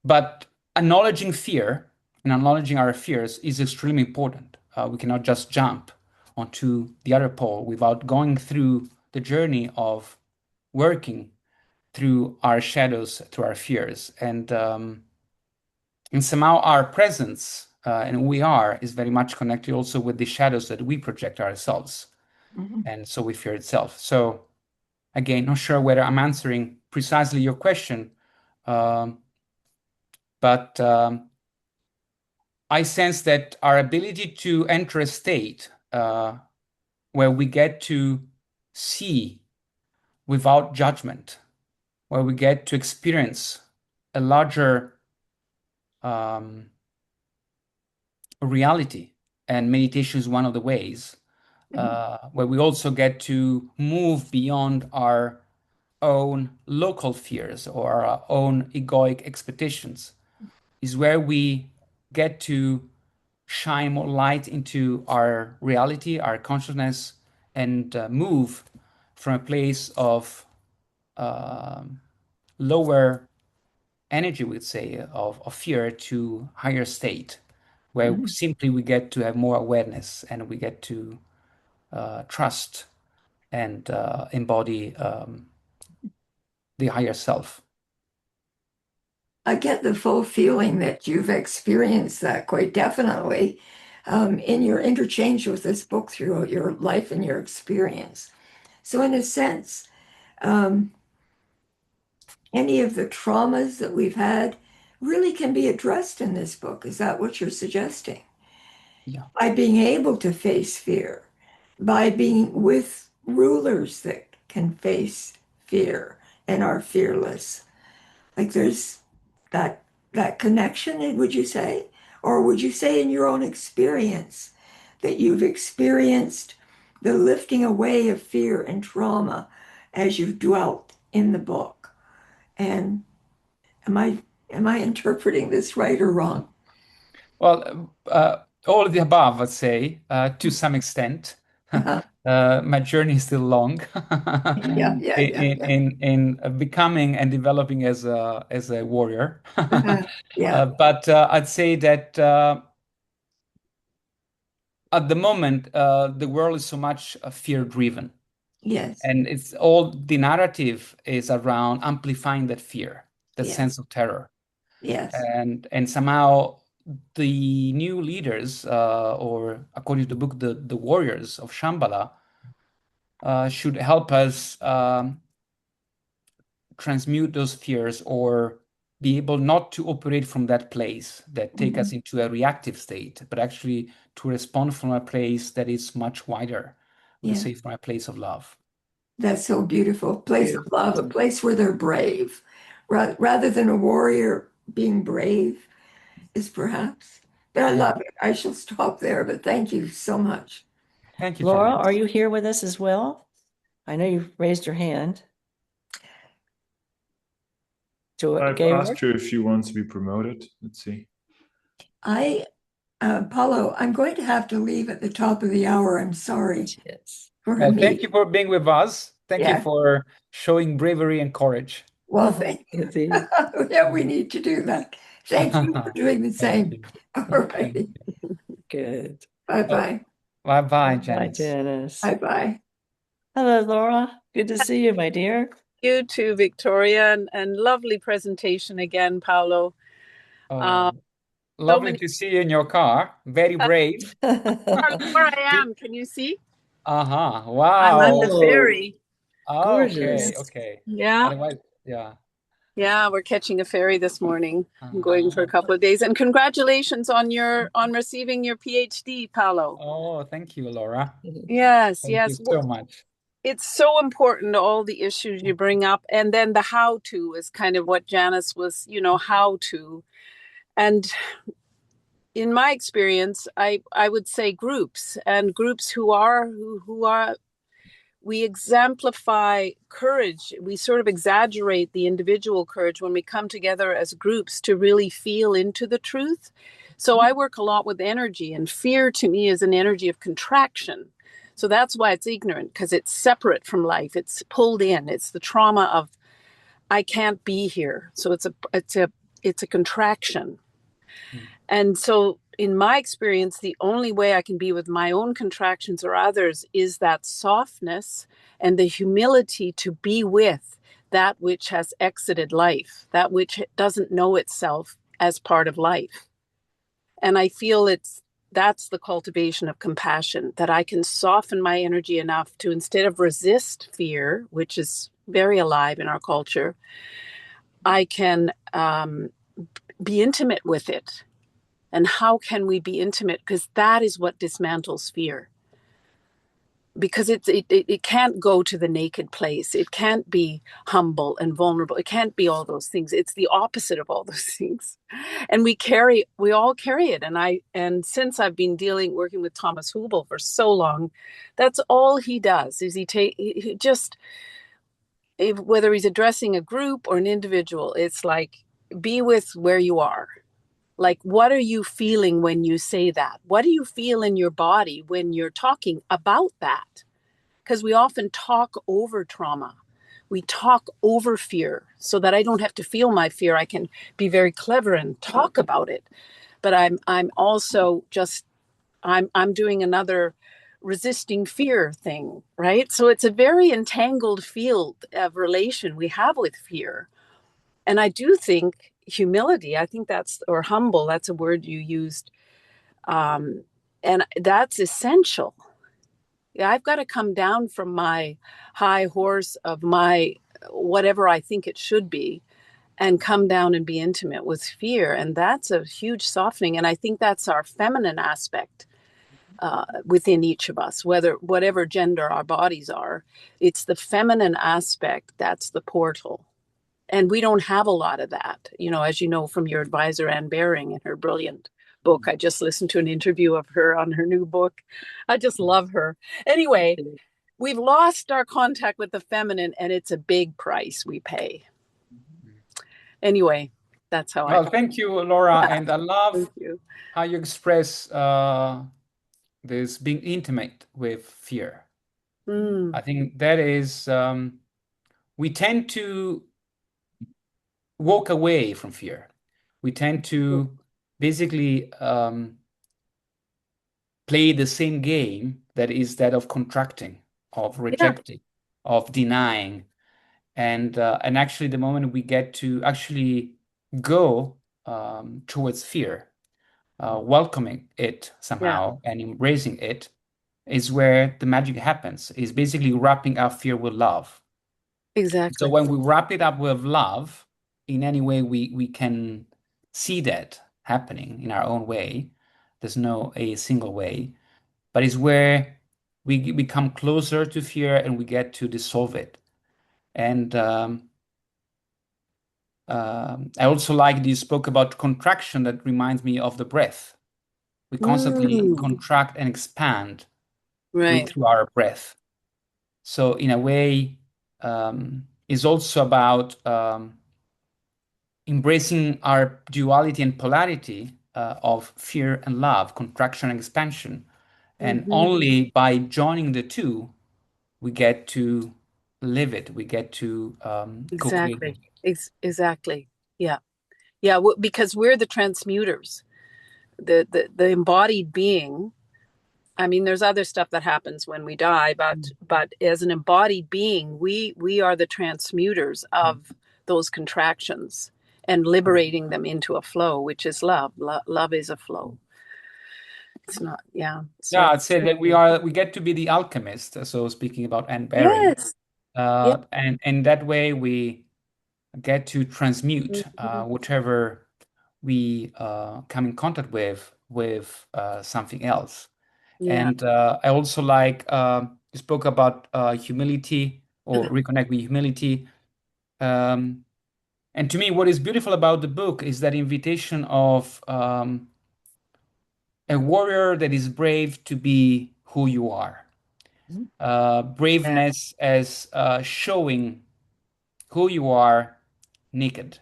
But acknowledging fear and acknowledging our fears is extremely important. We cannot just jump onto the other pole without going through the journey of working through our shadows, through our fears. And somehow our presence and who we are is very much connected also with the shadows that we project ourselves. And so we fear itself. So again, not sure whether I'm answering precisely your question, but I sense that our ability to enter a state where we get to see without judgment, where we get to experience a larger reality, and meditation is one of the ways, where we also get to move beyond our own local fears or our own egoic expectations, is where we get to shine more light into our reality, our consciousness, and move from a place of lower energy, we'd say, of fear to higher state, where simply we get to have more awareness and we get to trust and embody the higher self. I get the full feeling that you've experienced that quite definitely in your interchange with this book throughout your life and your experience. So, in a sense, any of the traumas that we've had really can be addressed in this book. Is that what you're suggesting? Yeah. By being able to face fear, by being with rulers that can face fear and are fearless. Like there's that connection, would you say? Or would you say in your own experience that you've experienced the lifting away of fear and trauma as you've dwelt in the book? And am I interpreting this right or wrong? Well, all of the above, I'd say, to some extent. My journey is still long Yeah. in becoming and developing as a warrior. Yeah. But I'd say that at the moment, the world is so much fear-driven. Yes. And it's all the narrative is around amplifying that fear, that Yes. sense of terror. Yes. And somehow the new leaders, or according to the book, the warriors of Shambhala, should help us transmute those fears or be able not to operate from that place that take us into a reactive state, but actually to respond from a place that is much wider. We say from a place of love. That's so beautiful. A place of love, a place where they're brave. Rather than a warrior being brave is perhaps. But I love it. I shall stop there, but thank you so much. Thank you, Laura, Janice. are you here with us as well? I know you've raised your hand. I've Georg? asked her if she wants to be promoted. Let's see. Paolo, I'm going to have to leave at the top of the hour. I'm sorry Yes. for Well, me. thank you for being with us. Thank you Yeah. for showing bravery and courage. Well, thank you. Yeah, we need to do that. Thank you for doing the Thank same. you. All righty. Good. Bye-bye. Bye-bye, Bye, Janice. Janice. Bye-bye. Hello, Laura. Good to see you, my dear. You too, Victoria, and lovely presentation again, Paolo. So Lovely many. to see you in your car. Very brave. Where I am, can you see? Uh-huh. I'm at the Wow. ferry. Oh, okay, Gorgeous. okay. Yeah. Otherwise, yeah. Yeah, we're catching a ferry this morning. I'm going for a Uh-huh. couple of days. And congratulations on receiving your PhD, Paolo. Oh, thank you, Laura. Yes, Thank you yes. so much. It's so important, all the issues you bring up. And then the how to is kind of what Janice was, how to. And in my experience, I would say groups who are we exemplify courage. We sort of exaggerate the individual courage when we come together as groups to really feel into the truth. So I work a lot with energy, and fear to me is an energy of contraction. So that's why it's ignorant, because it's separate from life. It's pulled in. It's the trauma of I can't be here. So it's a contraction. And so, in my experience, the only way I can be with my own contractions or others is that softness and the humility to be with that which has exited life, that which doesn't know itself as part of life. And I feel that's the cultivation of compassion, that I can soften my energy enough to, instead of resist fear, which is very alive in our culture, I can be intimate with it. And how can we be intimate? Because that is what dismantles fear. Because it can't go to the naked place. It can't be humble and vulnerable. It can't be all those things. It's the opposite of all those things. And we all carry it. And since I've been working with Thomas Hubel for so long, that's all he does is he just, whether he's addressing a group or an individual, it's like, be with where you are. Like, what are you feeling when you say that? What do you feel in your body when you're talking about that? Because we often talk over trauma. We talk over fear so that I don't have to feel my fear. I can be very clever and talk about it. But I'm also just, I'm doing another resisting fear thing, right? So it's a very entangled field of relation we have with fear. And I do think humility, I think or humble, that's a word you used. And that's essential. Yeah, I've got to come down from my high horse of my whatever I think it should be and come down and be intimate with fear. And that's a huge softening. And I think that's our feminine aspect within each of us, whatever gender our bodies are. It's the feminine aspect that's the portal. And we don't have a lot of that, as you know from your advisor, Anne Baring, in her brilliant book. I just listened to an interview of her on her new book. I just love her. Anyway, we've lost our contact with the feminine, and it's a big price we pay. Anyway, that's how Well, thank you, Laura. And I love how you express this being intimate with fear. I think that is, we tend to walk away from fear. We tend to basically play the same game that is that of contracting, of rejecting, of denying. And actually, the moment we get to actually go towards fear, welcoming it somehow and embracing it, is where the magic happens, is basically wrapping our fear with love. Exactly. So when we wrap it up with love, in any way we can see that happening in our own way. There's no a single way, but it's where we become closer to fear and we get to dissolve it. And I also like that you spoke about contraction. That reminds me of the breath. We constantly contract and expand through our breath. So in a way, is also about embracing our duality and polarity of fear and love, contraction and expansion. And only by joining the two, we get to live it. We get to co-create it. Exactly. Yeah. Because we're the transmuters, the embodied being I mean, there's other stuff that happens when we die, but as an embodied being, we are the transmuters of those contractions and liberating them into a flow, which is love. Love is a flow. It's not, yeah. So Yeah, I'd say that we get to be the alchemist. So speaking about Anne Berry, yes, yeah. and in that way we get to transmute Mhm. whatever we come in contact with something else. Yeah, And I also like you spoke about humility or reconnect with humility. Um, and to me, what is beautiful about the book is that invitation of a warrior that is brave to be who you are. Braveness as showing who you are naked,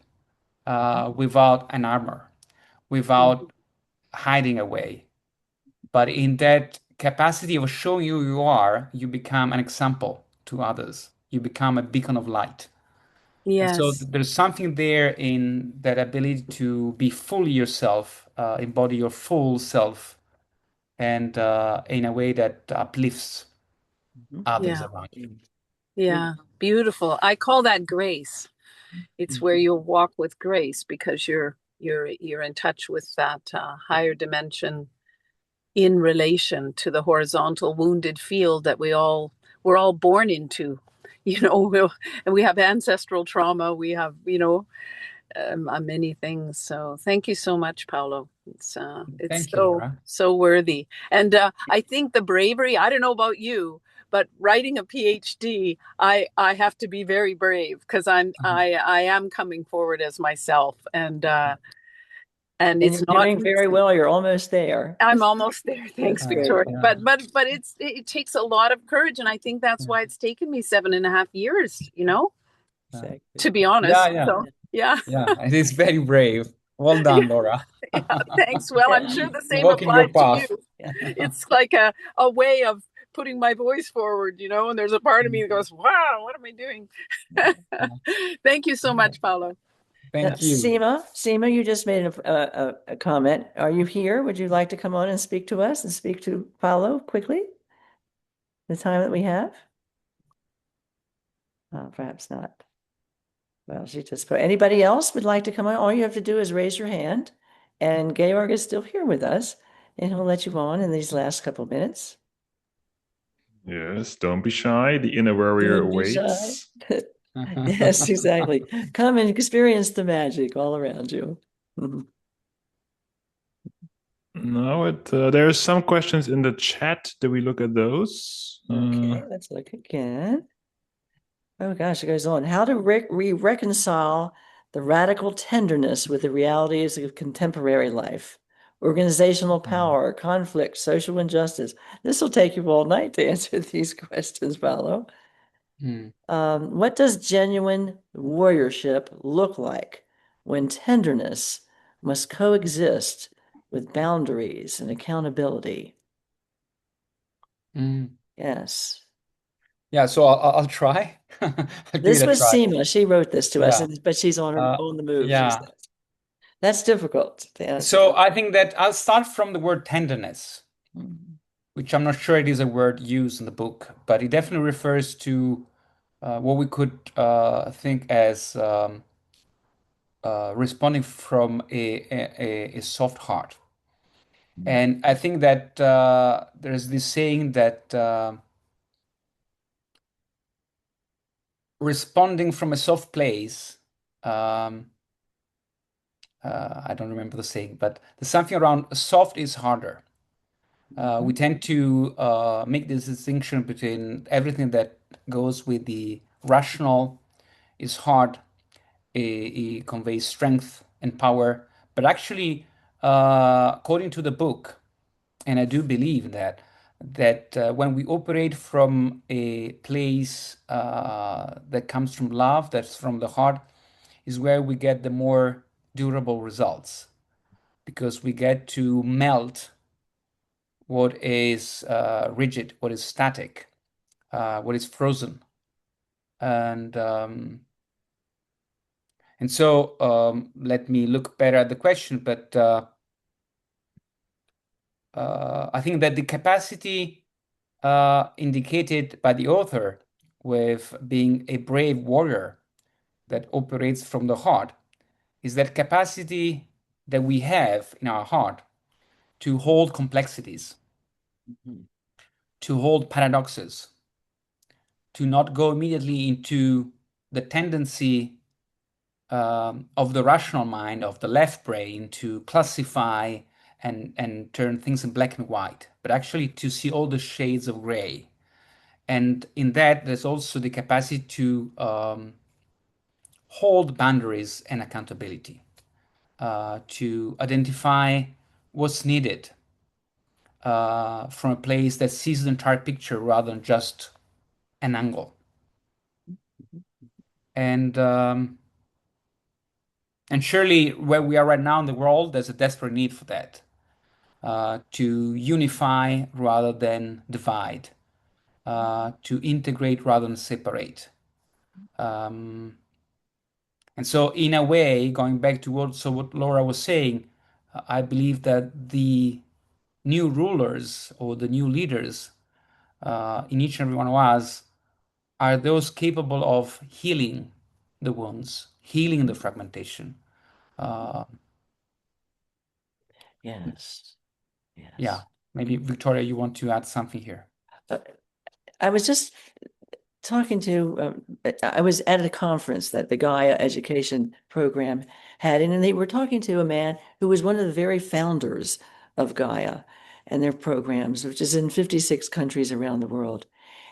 without an armor, without hiding away. But in that capacity of showing who you are, you become an example to others. You become a beacon of light. And so yes, there's something there in that ability to be fully yourself, embody your full self, and in a way that uplifts others yeah, around you. yeah. Beautiful. I call that grace. It's where you'll walk with grace because you're in touch with that higher dimension in relation to the horizontal wounded field that we're all born into. You know, and we have ancestral trauma. We have, many things. So thank you so much, Paolo. It's Thank you, Laura. so worthy. And I think the bravery, I don't know about you, but writing a PhD, I have to be very brave because I am coming forward as myself, and And it's you're not doing very easy. well. You're almost there. I'm almost there. Thanks, That's great. Victoria. But it takes a lot of courage, and I think that's why it's taken me 7.5 years, Exactly. to be honest. So yeah. It is very brave. Well Yeah, done, Laura. yeah, thanks. Well, I'm sure the You're same walking your applies to you. path. It's like a way of putting my voice forward, and there's a part of me that goes, wow, what am I doing? Thank you so much, Paolo. Thank you. Seema, you just made a comment. Are you here? Would you like to come on and speak to us and speak to Paolo quickly? The time that we have? Perhaps not. Well, she just put, anybody else would like to come on? All you have to do is raise your hand, and Georg is still here with us, and he'll let you on in these last couple minutes. Yes, don't be shy. The inner warrior Don't be shy. awaits. Yes, exactly. Come and experience the magic all around you. No, there are some questions in the chat. Do we look at those? Okay, let's look again. Oh gosh, it goes on. How do we reconcile the radical tenderness with the realities of contemporary life? Organizational power, conflict, social injustice. This will take you all night to answer these questions, Paolo. What does genuine warriorship look like when tenderness must coexist with boundaries and accountability? Yes. Yeah, so I'll try. I'll give This it a was try. Seema. She wrote this to us, Yeah. but she's on the move, she Yeah. says. That's difficult to answer. So I think that I'll start from the word tenderness, Mhm. which I'm not sure it is a word used in the book, but it definitely refers to what we could think as responding from a soft heart. And I think that there's this saying that responding from a soft place, I don't remember the saying, but there's something around soft is harder. We tend to make this distinction between everything that goes with the rational is hard, it conveys strength and power. But actually, according to the book, and I do believe that when we operate from a place that comes from love, that's from the heart, is where we get the more durable results because we get to melt what is rigid, what is static, what is frozen, and so let me look better at the question. But I think that the capacity indicated by the author with being a brave warrior that operates from the heart is that capacity that we have in our heart to hold complexities, to hold paradoxes, to not go immediately into the tendency of the rational mind, of the left brain, to classify and turn things in black and white, but actually to see all the shades of gray. And in that, there's also the capacity to hold boundaries and accountability, to identify what's needed from a place that sees the entire picture rather than just an angle. And surely where we are right now in the world, there's a desperate need for that, to unify rather than divide, to integrate rather than separate. And so in a way, going back to what Laura was saying, I believe that the new rulers or the new leaders in each and every one of us are those capable of healing the wounds, healing the fragmentation. Yes. Yes. Yeah, maybe Victoria, you want to add something here? I was just talking to, I was at a conference that the Gaia Education Program had, and they were talking to a man who was one of the very founders of Gaia and their programs, which is in 56 countries around the world.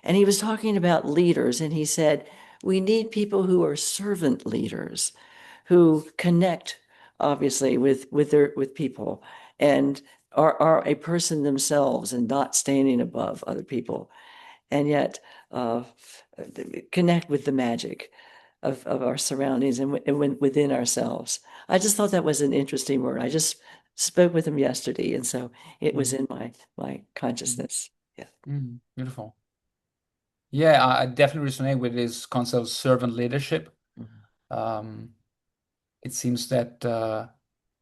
And he was talking about leaders, and he said, we need people who are servant leaders, who connect, obviously, with people and are a person themselves and not standing above other people, and yet connect with the magic of our surroundings and within ourselves. I just thought that was an interesting word. I just spoke with him yesterday, and so it was in my consciousness. Yeah. Beautiful. Yeah, I definitely resonate with this concept of servant leadership. It seems that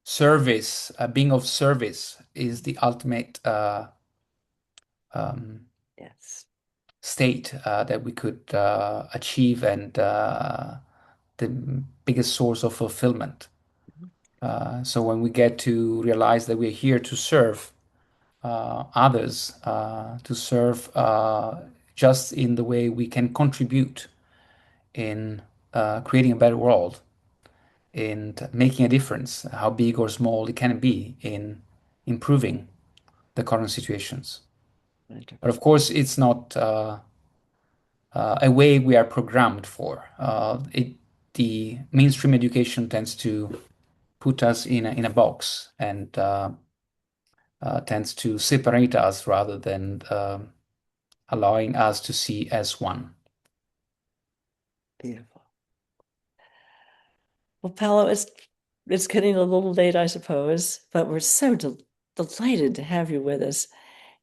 service, being of service, is the ultimate Yes. state that we could achieve, and the biggest source of fulfillment. So when we get to realize that we're here to serve others, to serve just in the way we can contribute in creating a better world, in making a difference, how big or small it can be in improving the current situations. But of course, it's not a way we are programmed for. The mainstream education tends to put us in a box and tends to separate us rather than allowing us to see as one. Beautiful. Well, Paolo, it's getting a little late, I suppose, but we're so delighted to have you with us.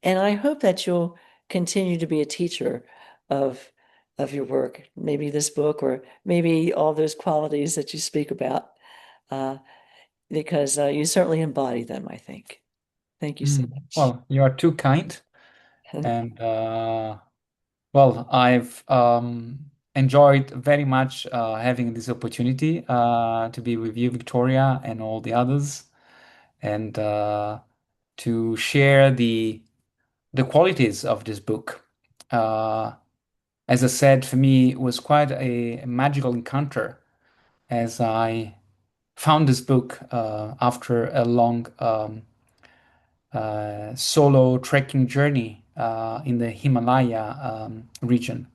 And I hope that you'll continue to be a teacher of your work, maybe this book or maybe all those qualities that you speak about, because you certainly embody them, I think. Thank you so much. Well, you are too kind. And well, I've enjoyed very much having this opportunity to be with you, Victoria, and all the others, and to share the qualities of this book. As I said, for me, it was quite a magical encounter as I found this book after a long solo trekking journey in the Himalaya region.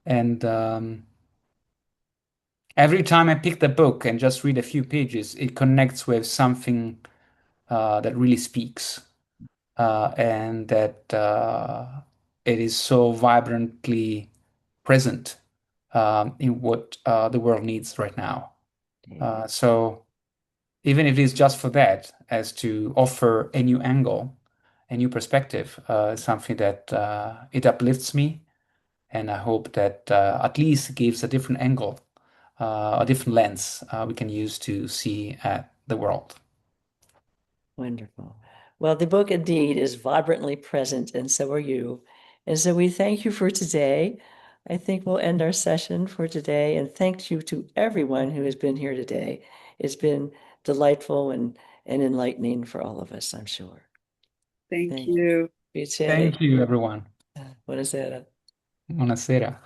And every time I pick the book and just read a few pages, it connects with something that really speaks, and that it is so vibrantly present in what the world needs right now. So even if it is just for that, as to offer a new angle, a new perspective, something that it uplifts me, and I hope that at least gives a different angle, a different lens we can use to see at the world. Wonderful. Well, the book indeed is vibrantly present, and so are you. And so we thank you for today. I think we'll end our session for today. And thank you to everyone who has been here today. It's been delightful and enlightening for all of us, I'm sure. Thank Thank you. you. Piacere. Thank you, everyone. Buonasera. Buonasera.